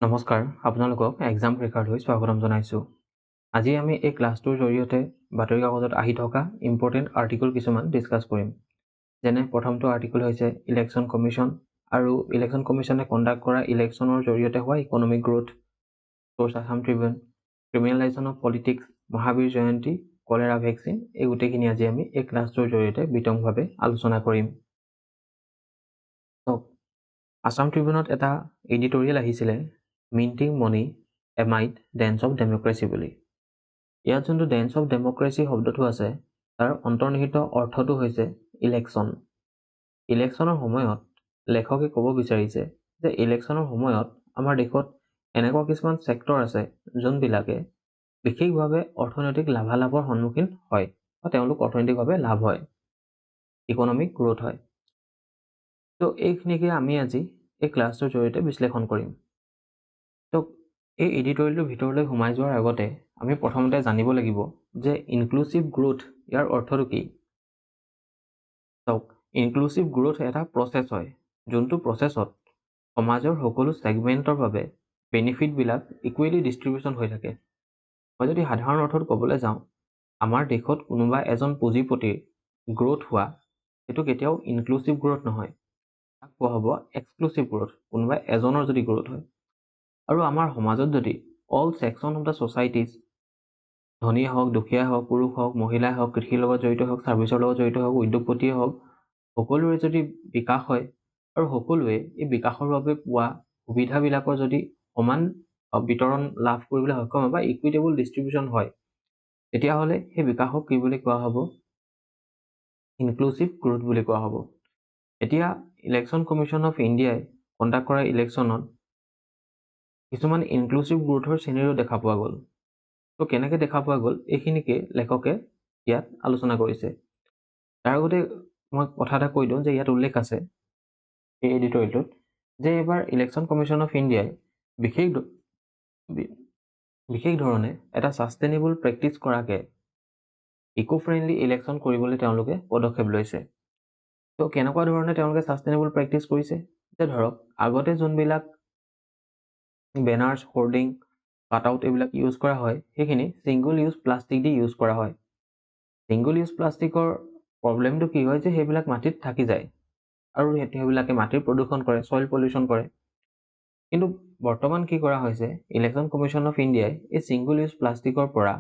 নমস্কাৰ, আপোনালোকক এক্সাম ক্ৰেকাৰলৈ স্বাগতম জনাইছোঁ। আজি আমি এই ক্লাছটোৰ জৰিয়তে বাতৰি কাকতত আহি থকা ইম্পৰ্টেণ্ট আৰ্টিকল কিছুমান ডিছকাছ কৰিম। যেনে প্ৰথমটো আৰ্টিকল হৈছে ইলেকশ্যন কমিশ্যন আৰু ইলেকশ্যন কমিশ্যনে কণ্ডাক্ট কৰা ইলেকশ্যনৰ জৰিয়তে হোৱা economic growth, source Assam Tribune, criminalisation of politics, Mahavir Jayanti, cholera vaccine, এই গোটেইখিনি আজি আমি এই ক্লাছটোৰ জৰিয়তে বিতংভাৱে আলোচনা কৰিম। আছাম ট্ৰিবিউনত এটা এডিটৰিয়েল আহিছিলে, minting money amid dens of democracy বুলি। ইয়াত যোনটো ডেন্স অফ ডেমক্ৰেচি শব্দটো আছে তাৰ অন্তৰ্নিহিত অৰ্থটো হৈছে ইলেকশ্যন। ইলেকশ্যনৰ সময়ত লেখকে ক'ব বিচাৰিছে যে ইলেকশ্যনৰ সময়ত আমাৰ দেশত এনেকুৱা কিছুমান ছেক্টৰ আছে যোনবিলাকে বিশেষভাৱে অৰ্থনৈতিক লাভালাভৰ সন্মুখীন হয় বা তেওঁলোক অৰ্থনৈতিকভাৱে লাভ হয়, ইকনমিক গ্ৰোথ হয়। তো এইখিনিকে আমি আজি এই ক্লাছটোৰ জৰিয়তে বিশ্লেষণ কৰিম। তো এই এডিটৰিয়েলটোৰ ভিতৰলৈ সোমাই যোৱাৰ আগতে আমি প্ৰথমতে জানিব লাগিব যে ইনক্লুচিভ গ্ৰোথ ইয়াৰ অৰ্থটো কি। চাওক, ইনক্লুচিভ গ্ৰোথ এটা প্ৰচেছ হয়, যোনটো প্ৰচেছত সমাজৰ সকলো ছেগমেণ্টৰ বাবে বেনিফিটবিলাক ইকুৱেলি ডিষ্ট্ৰিবিউশ্যন হৈ থাকে। মই যদি সাধাৰণ অৰ্থত ক'বলৈ যাওঁ, আমাৰ দেশত কোনোবা এজন পুঁজিপতিৰ গ্ৰোথ হোৱা সেইটো কেতিয়াও ইনক্লুচিভ গ্ৰোথ নহয়, তাক কোৱা হ'ব এক্সক্লুচিভ গ্ৰোথ, কোনোবা এজনৰ যদি গ্ৰোথ হয়। আৰু আমাৰ সমাজত যদি all section of the societies, ধনী হওক, দুখীয়া হওক, পুৰুষ হওক, মহিলাই হওক, কৃষিৰ লগত জড়িত হওক, ছাৰ্ভিচৰ লগত জড়িত হওক, উদ্যোগপতিয়ে হওক, সকলোৰে যদি বিকাশ হয় আৰু সকলোৱে এই বিকাশৰ বাবে পোৱা সুবিধাবিলাকৰ যদি সমান বিতৰণ লাভ কৰিবলৈ সক্ষম হয় বা ইকুইটেবল ডিষ্ট্ৰিবিউশ্যন হয়, তেতিয়াহ'লে সেই বিকাশক কি বুলি কোৱা হ'ব? ইনক্লুচিভ গ্ৰোথ বুলি কোৱা হ'ব। এতিয়া ইলেকশ্যন কমিশ্যন অফ ইণ্ডিয়াই কণ্ডাক্ট কৰা ইলেকশ্যনত কিছুমান ইনক্লুচিভ গ্ৰোথৰ চিনেৰিও দেখা পোৱা গ'ল। তো কেনেকৈ দেখা পোৱা গ'ল এইখিনিকে লেখকে ইয়াত আলোচনা কৰিছে। তাৰ আগতে মই কথা এটা কৈ দিওঁ যে ইয়াত উল্লেখ আছে এই এডিটৰিয়েলটোত যে এইবাৰ ইলেকশ্যন কমিশ্যন অফ ইণ্ডিয়াই বিশেষ ধৰণে এটা ছাষ্টেইনেবল প্ৰেক্টিছ কৰাকে ইকো ফ্ৰেণ্ডলি ইলেকশ্যন কৰিবলৈ তেওঁলোকে পদক্ষেপ লৈছে। তো কেনেকুৱা ধৰণে তেওঁলোকে ছাষ্টেইনেবল প্ৰেক্টিছ কৰিছে? যে ধৰক আগতে যোনবিলাক বেনাৰ্ছ, হোৰ্ডিং, কাটআউট এইবিলাক ইউজ কৰা হয়, সেইখিনি ছিংগল ইউজ প্লাষ্টিক দি ইউজ কৰা হয়। ছিংগল ইউজ প্লাষ্টিকৰ প্ৰব্লেমটো কি হয় যে সেইবিলাক মাটিত থাকি যায় আৰু সেইবিলাকে মাটিৰ প্ৰদূষণ কৰে, ছইল পলিউশ্যন কৰে। কিন্তু বৰ্তমান কি কৰা হৈছে, ইলেকশ্যন কমিশ্যন অফ ইণ্ডিয়াই এই ছিংগল ইউজ প্লাষ্টিকৰ পৰা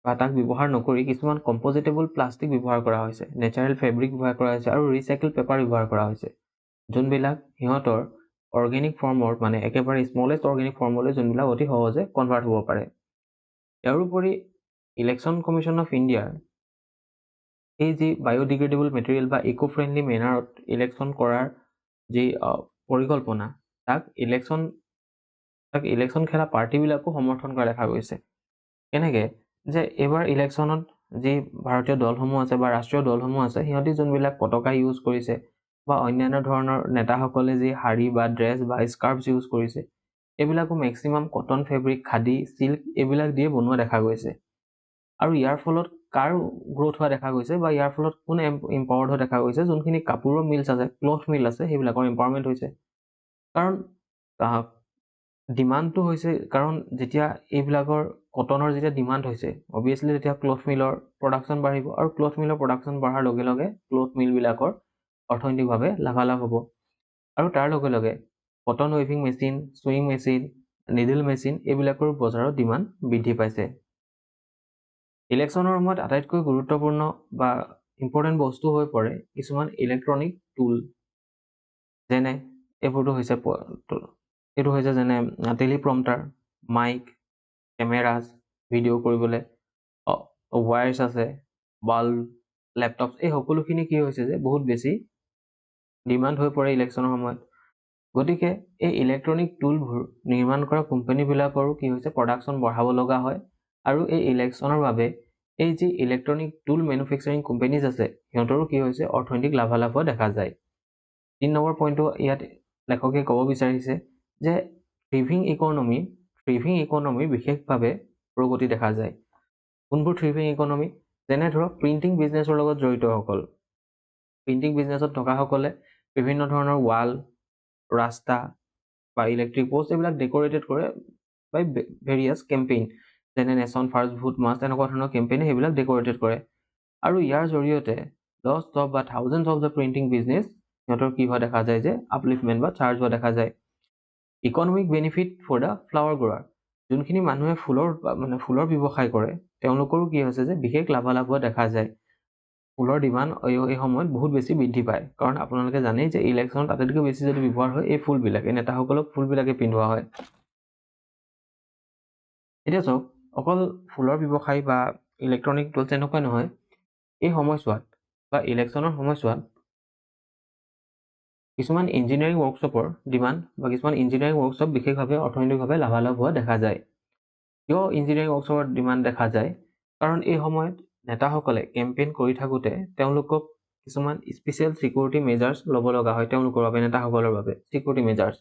বা তাক ব্যৱহাৰ নকৰি কিছুমান কম্পজিটেবল প্লাষ্টিক ব্যৱহাৰ কৰা হৈছে, নেচাৰেল ফেব্ৰিক ব্যৱহাৰ কৰা হৈছে আৰু ৰিচাইকেল পেপাৰ ব্যৱহাৰ কৰা হৈছে, যোনবিলাক সিহঁতৰ অৰ্গেনিক ফৰ্মৰ মানে একেবাৰে স্মলেষ্ট অৰ্গেনিক ফৰ্মলৈ যোনবিলাক অতি সহজে কনভাৰ্ট হ'ব পাৰে। ইয়াৰোপৰি ইলেকশ্যন কমিশ্যন অফ ইণ্ডিয়াৰ এই যি বায়'ডিগ্ৰেডেবল মেটেৰিয়েল বা ইকো ফ্ৰেণ্ডলি মেনাৰত ইলেকশ্যন কৰাৰ যি পৰিকল্পনা, তাক ইলেকশ্যন খেলা পাৰ্টিবিলাকো সমৰ্থন কৰা দেখা গৈছে। কেনেকৈ? যে এইবাৰ ইলেকশ্যনত যি ভাৰতীয় দলসমূহ আছে বা ৰাষ্ট্ৰীয় দলসমূহ আছে, সিহঁতি যোনবিলাক পতাকা ইউজ কৰিছে বা অন্যান্য ধৰণৰ নেতাসকলে যি শাৰী বা ড্ৰেছ বা স্কাৰ্ফছ ইউজ কৰিছে, এইবিলাকো maximum cotton fabric, khadi, silk এইবিলাক দিয়ে বনোৱা দেখা গৈছে। আৰু ইয়াৰ ফলত কাৰ গ্ৰোথ হোৱা দেখা গৈছে বা ইয়াৰ ফলত কোন এম্পাৱাৰ্ড হোৱা দেখা গৈছে? যোনখিনি কাপোৰৰ মিলছ আছে, ক্লথ মিল আছে, সেইবিলাকৰ এম্পাৱাৰমেণ্ট হৈছে। কাৰণ ডিমাণ্ডটো হৈছে, কাৰণ যেতিয়া এইবিলাকৰ কটনৰ যেতিয়া ডিমাণ্ড হৈছে, অবভিয়াছলি তেতিয়া ক্লথ মিলৰ প্ৰডাকশ্যন বাঢ়িব আৰু ক্লথ মিলৰ প্ৰডাকশ্যন বঢ়াৰ লগে লগে ক্লথ মিলবিলাকৰ অৰ্থনৈতিকভাৱে লাভালাভ হ'ব। আৰু তাৰ লগে লগে কটন ৱেভিং machine, sewing machine, needle machine এইবিলাকৰ বজাৰত ডিমাণ্ড বৃদ্ধি পাইছে। ইলেকশ্যনৰ সময়ত আটাইতকৈ গুৰুত্বপূৰ্ণ বা ইম্পৰ্টেণ্ট বস্তু হৈ পৰে কিছুমান ইলেক্ট্ৰনিক টুল, যেনে এইটো হৈছে যেনে টেলিপ্ৰম্পটাৰ, মাইক, কেমেৰাজ, ভিডিঅ' কৰিবলৈ ৱায়াৰ্ছ আছে, বাল্ব, লেপটপ, এই সকলোখিনি কি হৈছে যে বহুত বেছি ডিমাণ্ড হৈ পৰে ইলেকশ্যনৰ সময়ত। গতিকে এই ইলেক্ট্ৰনিক টুলবোৰ নিৰ্মাণ কৰা কোম্পানীবিলাকৰো কি হৈছে, প্ৰডাকশ্যন বঢ়াব লগা হয় আৰু এই ইলেকশ্যনৰ বাবে এই যি ইলেক্ট্ৰনিক টুল মেনুফেকচাৰিং কোম্পানীজ আছে, সিহঁতৰো কি হৈছে, অৰ্থনৈতিক লাভালাভ হোৱা দেখা যায়। 3 নম্বৰ পইণ্টটো ইয়াত লেখকে ক'ব বিচাৰিছে যে থ্ৰিভিং ইকনমি বিশেষভাৱে প্ৰগতি দেখা যায়। কোনবোৰ থ্ৰিভিং ইকনমি? যেনে ধৰক প্ৰিণ্টিং বিজনেছৰ লগত জড়িতসকল, প্ৰিণ্টিং বিজনেছত থকাসকলে বিভিন্ন ধৰণৰ ৱাল, ৰাস্তা, বা ইলেক্ট্ৰিক পোষ্ট এইবিলাক ডেকৰেটেড কৰে বাই ভেৰিয়াছ কেম্পেইন, যেনে নেশ্যন ফাৰ্ষ্ট ভোট মাষ্ট, এনেকুৱা ধৰণৰ কেম্পেইনে সেইবিলাক ডেকৰেটেড কৰে। আৰু ইয়াৰ জৰিয়তে লষ্ট অফ বা thousands of the printing business সিহঁতৰ কি হোৱা দেখা যায় যে আপলিফমেণ্ট বা চাৰ্জ হোৱা দেখা যায়। Economic benefit for the flower grower, যোনখিনি মানুহে ফুলৰ ব্যৱসায় কৰে তেওঁলোকৰো কি হৈছে যে বিশেষ লাভালাভ হোৱা দেখা যায়। ফুলৰ ডিমাণ্ড এই সময়ত বহুত বেছি বৃদ্ধি পায়, কাৰণ আপোনালোকে জানেই যে ইলেকশ্যনত আটাইতকৈ বেছি যদি ব্যৱহাৰ হয় এই ফুলবিলাক, এই নেতাসকলক ফুলবিলাকে পিন্ধোৱা হয়। এতিয়া চাওক, অকল ফুলৰ ব্যৱসায় বা ইলেক্ট্ৰনিক টুলছ এনেকুৱা নহয়, এই সময়ছোৱাত বা ইলেকশ্যনৰ সময়ছোৱাত কিছুমান ইঞ্জিনিয়াৰিং ৱৰ্কশ্বপৰ ডিমাণ্ড বা কিছুমান ইঞ্জিনিয়াৰিং ৱৰ্কশ্বপ বিশেষভাৱে অৰ্থনৈতিকভাৱে লাভালাভ হোৱা দেখা যায়। কিয় ইঞ্জিনিয়াৰিং ৱৰ্কশ্বপৰ ডিমাণ্ড দেখা যায়? কাৰণ এই সময়ত নেতাসকলে কেম্পেইন কৰি থাকোঁতে তেওঁলোকক কিছুমান স্পেচিয়েল ছিকিউৰিটি মেজাৰ্ছ ল'ব লগা হয় তেওঁলোকৰ বাবে, নেতাসকলৰ বাবে ছিকিউৰিটি মেজাৰ্ছ,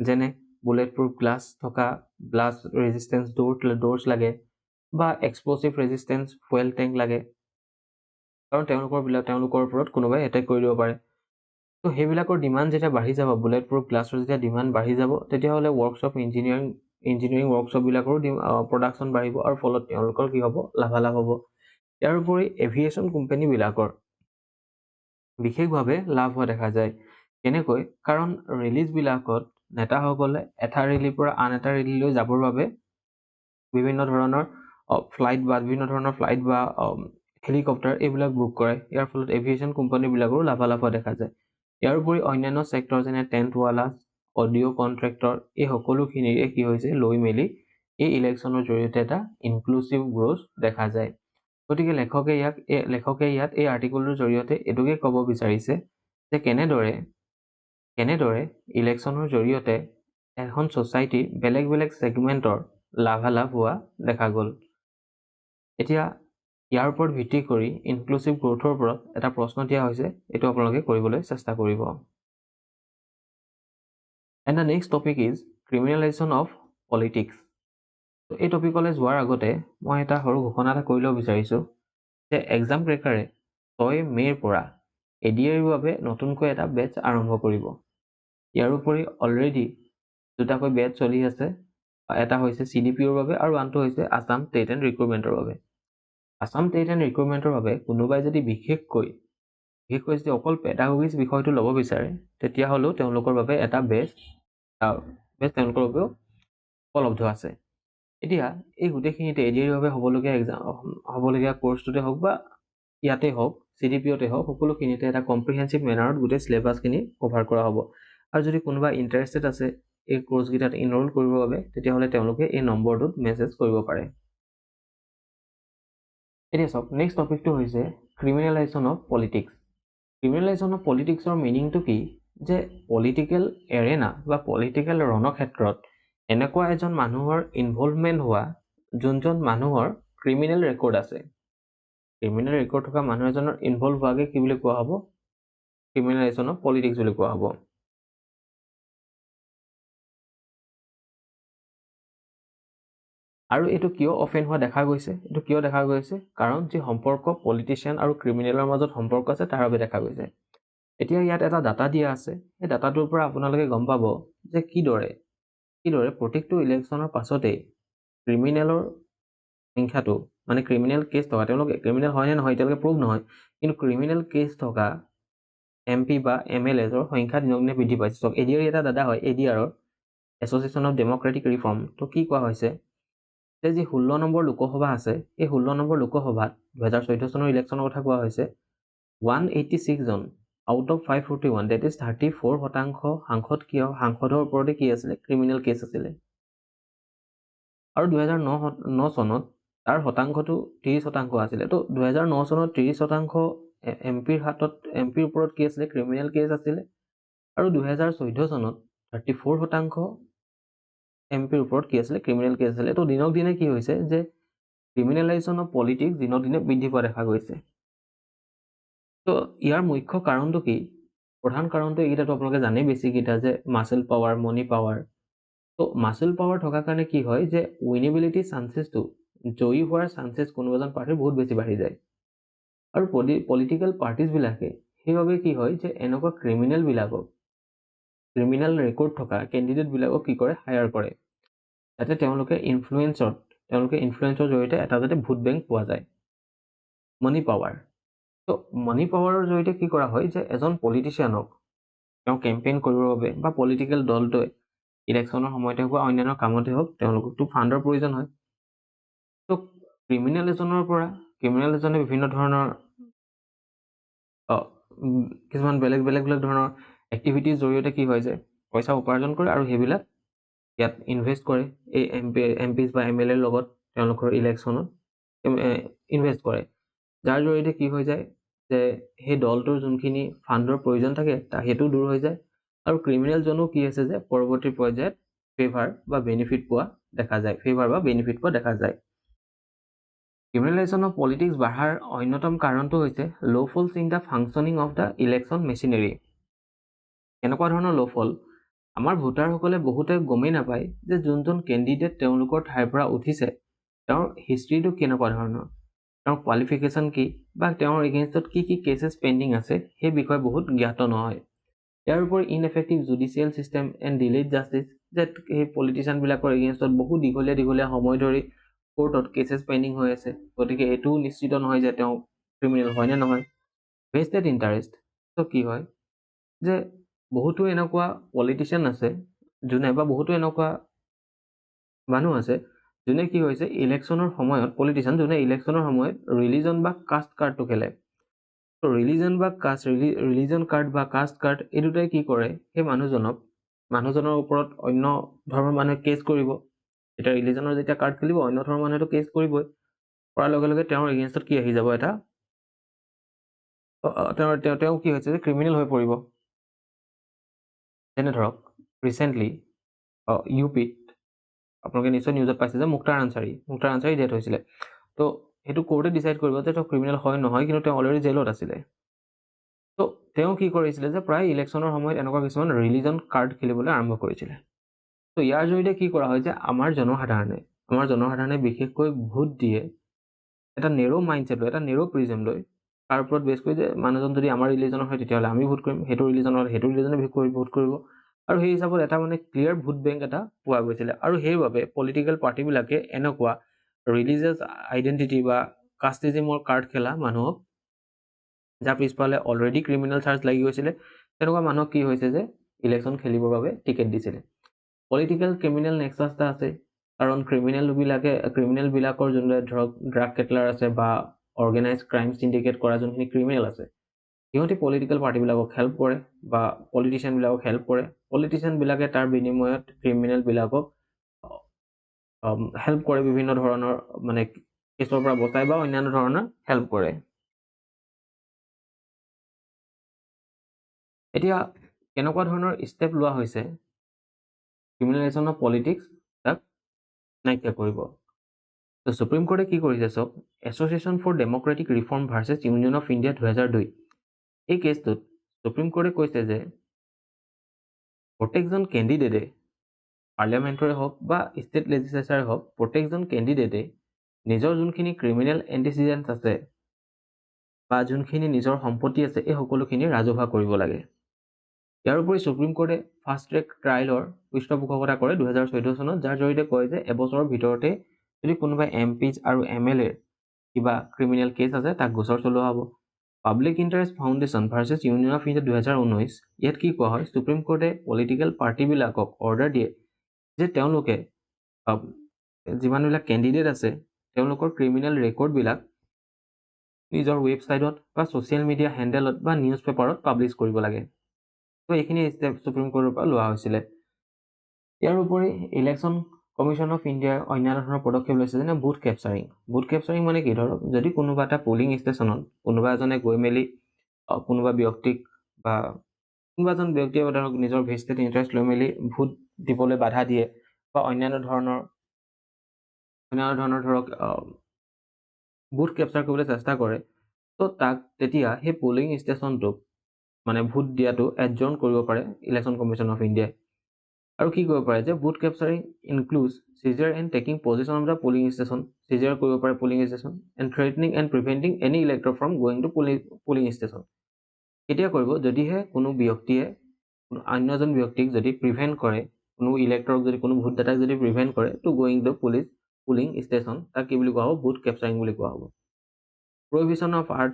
যেনে বুলেট প্ৰুফ গ্লাছ থকা ব্লাষ্ট ৰেজিষ্টেঞ্চ ড'ৰ্ছ লাগে বা এক্সপ্ল'চিভ ৰেজিষ্টেঞ্চ ফুৱেল টেংক লাগে, কাৰণ তেওঁলোকৰ ওপৰত কোনোবাই এটেক কৰি দিব পাৰে। তো সেইবিলাকৰ ডিমাণ্ড যেতিয়া বাঢ়ি যাব, বুলেট প্ৰুফ গ্লাছৰ যেতিয়া ডিমাণ্ড বাঢ়ি যাব, তেতিয়াহ'লে ৱৰ্কশ্বপ ইঞ্জিনিয়াৰিং ৱৰ্কশ্বপবিলাকৰো প্ৰডাকশ্যন বাঢ়িব আৰু ফলত তেওঁলোকৰ কি হ'ব, লাভালাভ হ'ব। ইয়াৰ উপৰি এভিয়েশ্যন কোম্পানীবিলাকৰ বিশেষভাৱে লাভ হোৱা দেখা যায়। কেনেকৈ? কাৰণ ৰিলিজবিলাকত নেতাসকলে এটা ৰেলীৰ পৰা আন এটা ৰেলীলৈ যাবৰ বাবে বিভিন্ন ধৰণৰ ফ্লাইট বা হেলিকপ্টাৰ এইবিলাক বুক কৰে। ইয়াৰ ফলত এভিয়েশ্যন কোম্পানীবিলাকৰো লাভালাভ হোৱা দেখা যায়। ইয়াৰ উপৰি অন্যান্য ছেক্টৰ যেনে টেণ্টৱালা, অডিঅ' কণ্ট্ৰেক্টৰ, এই সকলোখিনিৰে কি হৈছে লৈ মেলি এই ইলেকশ্যনৰ জৰিয়তে এটা ইনক্লুচিভ গ্ৰ'থ দেখা যায়। গতিকে লেখকে ইয়াত এই আৰ্টিকলটোৰ জৰিয়তে এইটোকে ক'ব বিচাৰিছে যে কেনেদৰে ইলেকশ্যনৰ জৰিয়তে এখন ছ'চাইটিৰ বেলেগ বেলেগ ছেগমেণ্টৰ লাভালাভ হোৱা দেখা গ'ল। এতিয়া ইয়াৰ ওপৰত ভিত্তি কৰি ইনক্লুচিভ গ্ৰ'থৰ ওপৰত এটা প্ৰশ্ন দিয়া হৈছে, এইটো আপোনালোকে কৰিবলৈ চেষ্টা কৰিব। And the next topic is criminalisation of politics. এই টপিকলৈ যোৱাৰ আগতে মই এটা সৰু ঘোষণা এটা কৰি ল'ব বিচাৰিছোঁ যে এক্সাম ক্ৰেকাৰে 6 মে'ৰ পৰা ADR-ৰ বাবে নতুনকৈ এটা বেটছ আৰম্ভ কৰিব। ইয়াৰ উপৰি অলৰেডি দুটাকৈ বেটছ চলি আছে, এটা হৈছে CDPOৰ বাবে আৰু আনটো হৈছে আছাম টেট এণ্ড ৰিক্ৰুটমেণ্টৰ বাবে। আছাম টেট এণ্ড ৰিক্ৰুটমেণ্টৰ বাবে কোনোবাই যদি বিশেষকৈ যদি অকল পেডাগজিক্স বিষয়টো ল'ব বিচাৰে, তেতিয়াহ'লেও তেওঁলোকৰ বাবে এটা বেটছ তেওঁলোকৰ বাবেও উপলব্ধ আছে। এতিয়া এই গোটেইখিনিতে ADR-ৰ বাবে হ'বলগীয়া কৰ্চটোতে হওক বা ইয়াতে হওক, CDPOতে হওক, সকলোখিনিতে এটা কম্প্ৰিহেনচিভ মেনাৰত গোটেই চিলেবাছখিনি কভাৰ কৰা হ'ব। আৰু যদি কোনোবা ইণ্টাৰেষ্টেড আছে এই কৰ্চকেইটাত ইনৰোল কৰিবৰ বাবে, তেতিয়াহ'লে তেওঁলোকে এই নম্বৰটোত মেছেজ কৰিব পাৰে। এতিয়া চাওক, নেক্সট টপিকটো হৈছে ক্ৰিমিনেলাইজেশ্যন অফ পলিটিক্স। ক্ৰিমিনেলাইজেশ্যন অফ পলিটিক্সৰ মিনিংটো কি? যে পলিটিকেল এৰেনা বা পলিটিকেল ৰণক্ষেত্ৰত এনেকুৱা এজন মানুহৰ ইনভলভমেণ্ট হোৱা যোনজন মানুহৰ ক্ৰিমিনেল ৰেকৰ্ড আছে। ক্ৰিমিনেল ৰেকৰ্ড থকা মানুহ এজনৰ ইনভলভ হোৱাকে কি বুলি কোৱা হ'ব? ক্ৰিমিনেলাইজেশ্যন অফ পলিটিক্স বুলি কোৱা হ'ব। আৰু এইটো কিয় অফেন হোৱা দেখা গৈছে? কাৰণ যি সম্পৰ্ক পলিটিচিয়ান আৰু ক্ৰিমিনেলৰ মাজত সম্পৰ্ক আছে তাৰ বাবে দেখা গৈছে। এতিয়া ইয়াত এটা ডাটা দিয়া আছে, সেই ডাটাটোৰ পৰা আপোনালোকে গম পাব যে কিদৰে প্ৰত্যেকটো ইলেকশ্যনৰ পাছতেই ক্ৰিমিনেলৰ সংখ্যাটো, মানে ক্ৰিমিনেল কেছ থকা, তেওঁলোকে ক্ৰিমিনেল হয় নে নহয় এতিয়ালৈকে প্ৰুভ নহয়, কিন্তু ক্ৰিমিনেল কেছ থকা MP বা MLAৰ সংখ্যা দিনক দিনে বৃদ্ধি পাইছে। চাওক, ADR এটা ডাটা হয়, ADR-ৰ এছ'চিয়েশ্যন অফ ডেম'ক্ৰেটিক ৰিফৰ্ম। তো কি কোৱা হৈছে যে যি 16 নম্বৰ লোকসভা আছে, এই 16 নম্বৰ লোকসভাত 2014 চনৰ ইলেকশ্যনৰ কথা কোৱা হৈছে। 186 জন আউট অফ 541, ডেট ইজ 34% সাংসদৰ ওপৰতে কি আছিলে? ক্ৰিমিনেল কেছ আছিলে। আৰু 2009 চনত তাৰ শতাংশটো 30% আছিলে। তো 2009 চনত 30% MPৰ ওপৰত কি আছিলে? ক্ৰিমিনেল কেছ আছিলে। আৰু 2014 চনত 34% MPৰ ওপৰত কি আছিলে? ক্ৰিমিনেল কেছ আছিলে। তো দিনক দিনে কি হৈছে যে ক্ৰিমিনেলাইজেশ্যন অফ পলিটিক্স দিনক দিনে বৃদ্ধি পোৱা দেখা গৈছে। তো ইয়াৰ মুখ্য কাৰণটো কি? প্ৰধান কাৰণটো এইকেইটাতো আপোনালোকে জানেই, বেছিকেইটা, যে মাচেল পাৱাৰ, মনি পাৱাৰ। তো মাচেল পাৱাৰ থকাৰ কাৰণে কি হয় যে উইনেবিলিটি চান্সেছটো, জয়ী হোৱাৰ চান্সেছ কোনো এজন পাৰ্টিৰ বহুত বেছি বাঢ়ি যায়। আৰু পলিটিকেল পাৰ্টিজবিলাকে সেইবাবে কি হয় যে এনেকুৱা ক্ৰিমিনেলবিলাকক ক্ৰিমিনেল ৰেকৰ্ড থকা কেণ্ডিডেটবিলাকক কি কৰে হায়াৰ কৰে যাতে তেওঁলোকে ইনফ্লুৱেঞ্চৰ জৰিয়তে এটা যাতে ভোট বেংক পোৱা যায় মানি পাৱাৰ তো মানি পাৱাৰৰ জৰিয়তে কি কৰা হয় যে এজন পলিটিচিয়ানক তেওঁ কেম্পেইন কৰিবৰ বাবে বা পলিটিকেল দলটোৱে ইলেকশ্যনৰ সময়তে হওক বা অন্যান্য কামতে হওক তেওঁলোককতো ফাণ্ডৰ প্ৰয়োজন হয় তো ক্ৰিমিনেল এজনে বিভিন্ন ধৰণৰ কিছুমান বেলেগ ধৰণৰ এক্টিভিটিৰ জৰিয়তে কি হয় যে পইচা উপাৰ্জন কৰে আৰু সেইবিলাক ইয়াত ইনভেষ্ট কৰে এই এমপিজ বা MLA ৰ লগত তেওঁলোকৰ ইলেকশ্যনত ইনভেষ্ট কৰে যাৰ জৰিয়তে কি হৈ যায় যে সেই দলটোৰ যোনখিনি ফাণ্ডৰ প্ৰয়োজন থাকে সেইটো দূৰ হৈ যায় আৰু ক্ৰিমিনেলজনো কি আছে যে পৰৱৰ্তী পৰ্যায়ত ফেভাৰ বা বেনিফিট পোৱা দেখা যায় ক্ৰিমিনেলাইজেশ্যন অফ পলিটিক্স বাঢ়াৰ অন্যতম কাৰণটো হৈছে loopholes in the functioning of the election machinery কেনেকুৱা ধৰণৰ লফল আমাৰ ভোটাৰসকলে বহুতে গমেই নাপায় যে যোনজন কেণ্ডিডেট তেওঁলোকৰ ঠাইৰ পৰা উঠিছে তেওঁৰ হিষ্ট্ৰীটো কেনেকুৱা ধৰণৰ তেওঁৰ কোৱালিফিকেশ্যন কি বা তেওঁৰ এগেইনষ্টত কি কেছেছ পেণ্ডিং আছে সেই বিষয়ে বহুত জ্ঞাত নহয় ইয়াৰ উপৰি ineffective judicial system and delayed justice যে সেই পলিটিচিয়ানবিলাকৰ এগেইনষ্টত বহু দীঘলীয়া সময় ধৰি কোৰ্টত কেছেছ পেণ্ডিং হৈ আছে গতিকে এইটোও নিশ্চিত নহয় যে তেওঁ ক্ৰিমিনেল হয় নে নহয় ভেষ্টেড ইণ্টাৰেষ্ট তো কি হয় যে বহুতো এনেকুৱা পলিটিচিয়ান আছে বহুতো এনেকুৱা মানুহ আছে যোনে কি হৈছে ইলেকশ্যনৰ সময়ত পলিটিচিয়ান যোনে ইলেকশ্যনৰ সময়ত ৰিলিজন বা কাষ্ট কাৰ্ডটো খেলে তো ৰিলিজন কাৰ্ড বা কাষ্ট কাৰ্ড এই দুটাই কি কৰে সেই মানুহজনৰ ওপৰত অন্য ধৰ্মৰ মানুহে কেছ কৰিব এতিয়া ৰিলিজনৰ যেতিয়া কাৰ্ড খেলিব অন্য ধৰ্মৰ মানুহেতো কেছ কৰিবই কৰাৰ লগে লগে তেওঁৰ এগেইনষ্টত কি আহি যাব এটা তেওঁ কি হৈছে যে ক্ৰিমিনেল হৈ পৰিব যেনে ধৰক ৰিচেণ্টলি UPত আপোনালোকে নিশ্চয় নিউজত পাইছে যে মুক্তাৰ আনচাৰী ডেথ হৈছিলে তো সেইটো কোৰ্টে ডিচাইড কৰিব যে তেওঁ ক্ৰিমিনেল হয় নহয় কিন্তু তেওঁ অলৰেডি জেলত আছিলে তো তেওঁ কি কৰিছিলে যে প্ৰায় ইলেকশ্যনৰ সময়ত এনেকুৱা কিছুমান ৰিলিজন কাৰ্ড খেলিবলৈ আৰম্ভ কৰিছিলে তো ইয়াৰ জৰিয়তে কি কৰা হয় যে আমাৰ জনসাধাৰণে বিশেষকৈ ভোট দিয়ে এটা নেৰ' মাইণ্ডছেট লৈ এটা নেৰ' প্ৰিজম লৈ তাৰ ওপৰত বেছ কৰি যে মানুহজন যদি আমাৰ ৰিলিজনৰ হয় তেতিয়াহ'লে আমি ভোট কৰিম সেইটো ৰিলিজনে ভোট কৰিব আৰু সেই হিচাপত এটা মানে ক্লিয়াৰ ভোট বেংক এটা পোৱা গৈছিলে আৰু সেইবাবে পলিটিকেল পাৰ্টিবিলাকে এনেকুৱা ৰিলিজিয়াছ আইডেণ্টিটি বা কাষ্টিজিমৰ কাৰ্ড খেলা মানুহক যাৰ পিছফালে অলৰেডি ক্ৰিমিনেল চাৰ্জ লাগি গৈছিলে তেনেকুৱা মানুহক কি হৈছে যে ইলেকশ্যন খেলিবৰ বাবে টিকেট দিছিলে পলিটিকেল ক্ৰিমিনেল নেক্সাছ এটা আছে কাৰণ ক্ৰিমিনেলবিলাকৰ যোনবিলাক ধৰক ড্ৰাগ কেটলাৰ আছে বা অৰ্গেনাইজ ক্ৰাইম চিণ্ডিকেট কৰা যোনখিনি ক্ৰিমিনেল আছে সিহঁতে পলিটিকেল পাৰ্টিবিলাকক হেল্প কৰে বা পলিটিচিয়ানবিলাকক হেল্প কৰে পলিটিচিয়ানবিলাকে তাৰ বিনিময়ত ক্ৰিমিনেলবিলাকক হেল্প কৰে বিভিন্ন ধৰণৰ মানে কেছৰ পৰা বচাই বা অন্যান্য ধৰণৰ হেল্প কৰে এতিয়া কেনেকুৱা ধৰণৰ ষ্টেপ লোৱা হৈছে ক্ৰিমিনেলাইজেশ্যন অফ পলিটিক্স তাক নাইকিয়া কৰিব তো সুপ্ৰিম কোৰ্টে কি কৰিছে চাওক association for democratic reform versus union of India 2002 এই কেছটোত সুপ্ৰিম কোৰ্টে কৈছে যে প্ৰত্যেকজন কেণ্ডিডেটে পাৰ্লিয়ামেণ্টৰে হওক বা ষ্টেট লেজিছলেচাৰে হওক প্ৰত্যেকজন কেণ্ডিডেটে নিজৰ যোনখিনি ক্ৰিমিনেল এণ্টিচিডেণ্টছ আছে বা যোনখিনি নিজৰ সম্পত্তি আছে এই সকলোখিনি ৰাজহুৱা কৰিব লাগে ইয়াৰ উপৰি সুপ্ৰিম কোৰ্টে ফাষ্ট ট্ৰেক ট্ৰায়েলৰ পৃষ্ঠপোষকতা কৰে 2014 চনত যাৰ জৰিয়তে কয় যে এবছৰৰ ভিতৰতে যদি কোনোবা MPs আৰু MLA কিবা ক্ৰিমিনেল কেছ আছে তাক গোচৰ চলোৱা হ'ব public interest foundation versus union of India 2019 ইয়াত কি কোৱা হয় সুপ্ৰিম কোৰ্টে পলিটিকেল পাৰ্টিবিলাকক অৰ্ডাৰ দিয়ে যে তেওঁলোকে যিমানবিলাক কেণ্ডিডেট আছে তেওঁলোকৰ ক্ৰিমিনেল ৰেকৰ্ডবিলাক নিজৰ ৱেবছাইটত বা ছ'চিয়েল মিডিয়া হেণ্ডেলত বা নিউজ পেপাৰত পাব্লিছ কৰিব লাগে তো এইখিনি ষ্টেপ সুপ্ৰিম কোৰ্টৰ পৰা লোৱা হৈছিলে ইয়াৰ উপৰি ইলেকশ্যন কমিশ্যন অফ ইণ্ডিয়াৰ অন্যান্য ধৰণৰ পদক্ষেপ লৈছে যেনে বুথ কেপচাৰিং মানে কি ধৰক যদি কোনোবা এটা পলিং ষ্টেচনত কোনোবা এজনে গৈ মেলি কোনোবা ব্যক্তিক বা কোনোবা এজন ব্যক্তিয়ে ধৰক নিজৰ ভেষ্টেড ইণ্টাৰেষ্ট লৈ মেলি ভোট দিবলৈ বাধা দিয়ে বা অন্যান্য ধৰণৰ ধৰক বুথ কেপচাৰ কৰিবলৈ চেষ্টা কৰে তো তাক তেতিয়া সেই পলিং ষ্টেচনটোক মানে ভোট দিয়াটো এডজৰ্ণ কৰিব পাৰে ইলেকশ্যন কমিশ্যন অফ ইণ্ডিয়াই আৰু কি কৰিব পাৰে যে booth capturing includes seizure and taking position of the polling station seizure কৰিব পাৰে polling station and threatening and preventing any elector from going to polling station কেতিয়া কৰিব যদিহে কোনো ব্যক্তিয়ে অন্য এজন ব্যক্তিক যদি প্ৰিভেণ্ট কৰে, কোনো ইলেক্টৰক যদি কোনো ভোটদাতাক যদি প্ৰিভেণ্ট কৰে to going the polling station, তাক কি বুলি কোৱা হ'ব? ভোট কেপচাৰিং বুলি কোৱা হ'ব। প্ৰহিবিশ্যন অফ আৰ্ট,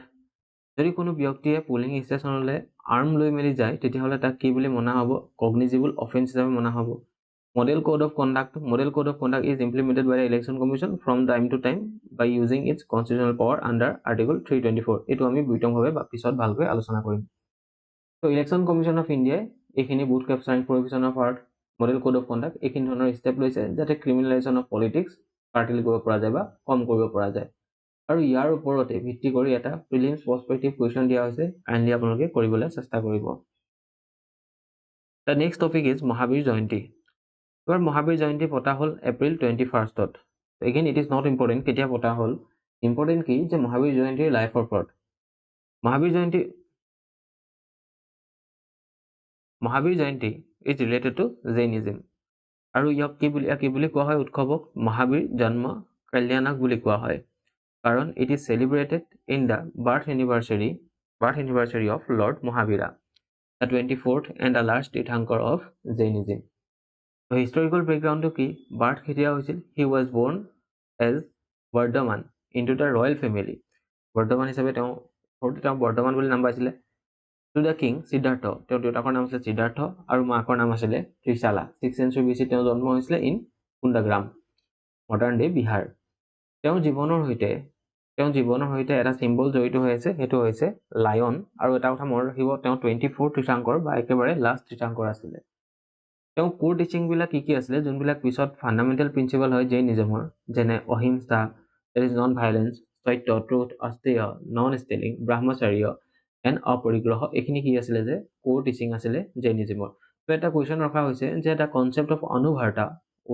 যদি কোনো ব্যক্তিয়ে পুলিং ষ্টেচনলৈ আৰ্ম লৈ মেলি যায় তেতিয়াহ'লে তাক কি বুলি মনা হ'ব? কগনিজিবল অফেন্স হিচাপে মনা হ'ব। Model Code of Conduct is implemented by the Election Commission from time to time by using its constitutional power under Article 324. এইটো আমি বিতংভাৱে পিছত ভালকৈ আলোচনা কৰিম। তো ইলেকশ্যন কমিশ্যন অফ ইণ্ডিয়াই এইখিনি booth capturing, prohibition of art, model code of conduct এইখিনি ধৰণৰ ষ্টেপ লৈছে যাতে ক্ৰিমিনেলাইজেশ্যন অফ পলিটিক্স পাৰ্টিলি কৰিব পৰা যায় বা কম কৰিব পৰা যায়। আৰু ইয়াৰ ওপৰতে ভিত্তি কৰি এটা প্ৰিলিমছ পাৰ্সপেক্টিভ কুৱেশ্যন দিয়া হৈছে, কাইণ্ডলি আপোনালোকে কৰিবলৈ চেষ্টা কৰিব। The next topic is Mahavir Jayanti. এবাৰ মহাবীৰ জয়ন্তী পতা হ'ল April 21st। Again it is not important কেতিয়া পতা হ'ল, ইম্পৰ্টেণ্ট কি যে মহাবীৰ জয়ন্তীৰ লাইফৰ ওপৰত। Mahavir Jayanti is related two জৈনিজিম, আৰু ইয়াক কি বুলি কোৱা হয়? উৎসৱক মহাবীৰ জন্ম কল্যাণক বুলি কোৱা হয়, কাৰণ it is celebrated in the birth anniversary of lord Mahavira, the 24th and the last tirthankara of Jainism. Historical বেকগ্ৰাউণ্ডটো কি? বাৰ্থ কেতিয়া হৈছিল? He was born as Vardhaman into the royal family. Vardhaman হিচাপে তেওঁ বৰ্ধমান বুলি নাম পাইছিলে। টু দ্য কিং সিদ্ধাৰ্থ, তেওঁৰ দেউতাকৰ নাম আছিলে সিদ্ধাৰ্থ আৰু মাকৰ নাম আছিলে ত্ৰিশালা। 6th century BC তেওঁ জন্ম হৈছিলে ইন কুণ্ডাগ্ৰাম, মডাৰ্ণ ডে বিহাৰ। তেওঁৰ জীৱনৰ সৈতে এটা চিম্বল জড়িত হৈ আছে, সেইটো হৈছে লায়ন। আৰু এটা কথা মনত ৰাখিব, তেওঁ 24 তীৰ্থাংকৰ বা একেবাৰে লাষ্ট তীৰ্থাংকৰ আছিলে। তেওঁ কোৰ টিচিংবিলাক কি আছিলে, যোনবিলাক পিছত ফাণ্ডামেণ্টেল প্ৰিন্সিপাল হয় জৈনিজমৰ, যেনে অহিংসা, দেট ইজ নন ভাইলেন্স, সত্য, ট্ৰুথ, অস্তেয়, নন ষ্টেলিং, ব্ৰহ্মচাৰ্য এণ্ড অপৰিগ্ৰহ, এইখিনি কি আছিলে যে কোৰ টিচিং আছিলে জৈনিজমৰ। তো এটা কুৱেশ্যন ৰখা হৈছে যে দ্য কনচেপ্ট অফ অনুভাৰ্তা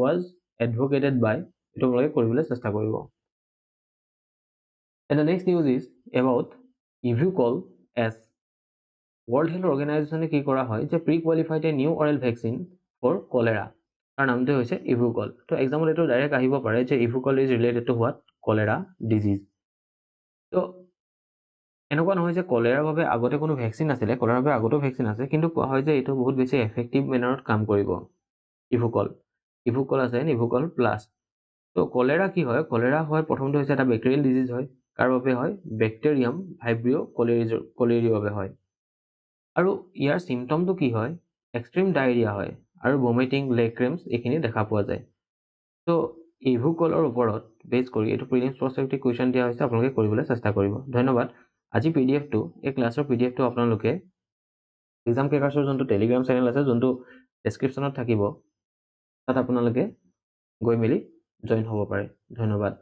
ৱাজ এডভকেটেড বাই, এইটো আপোনালোকে কৰিবলৈ চেষ্টা কৰিব। And the next news is about Evucol S. World Health Organization কি কৰা হয় যে prequalified a new oral vaccine for cholera, তাৰ নামটো হৈছে ইভুকল। তো এক্সামত এইটো ডাইৰেক্ট আহিব পাৰে যে Euvichol is related to what? Cholera disease. তো এনেকুৱা নহয় যে কলেৰাৰ বাবে আগতে কোনো ভেকচিন নাছিলে, কলেৰাৰ বাবে আগতেও ভেকচিন আছে, কিন্তু কোৱা হয় যে এইটো বহুত বেছি এফেক্টিভ মেনাৰত কাম কৰিব। ইভুকল আছে, ইভুকল প্লাছ। তো কলেৰা কি হয়? কলেৰা হয় প্ৰথমটো হৈছে এটা বেক্টেৰিয়েল ডিজিজ হয়। কাৰ বাবে হয়? বেক্টেৰিয়াম ভাইব্ৰিঅ কলেৰিৰ বাবে হয়। আৰু ইয়াৰ চিমটমটো কি হয়? এক্সট্ৰিম ডায়েৰিয়া হয় আৰু ভমিটিং, লেগ ক্ৰেম্পছ এইখিনি দেখা পোৱা যায়। তো ইভুকলৰ ওপৰত বেছ কৰি এইটো প্ৰিলিমছ পাৰ্সপেক্টিভ কুৱেশ্যন দিয়া হৈছে, আপোনালোকে কৰিবলৈ চেষ্টা কৰিব। ধন্যবাদ। আজি পিডিএফটো, এই ক্লাছৰ পিডিএফটো আপোনালোকে এক্সাম ক্ৰেকাৰ্ছৰ যোনটো টেলিগ্ৰাম চেনেল আছে, যোনটো ডেছক্ৰিপশ্যনত থাকিব, তাত আপোনালোকে গৈ মেলি জইন হ'ব পাৰে। ধন্যবাদ।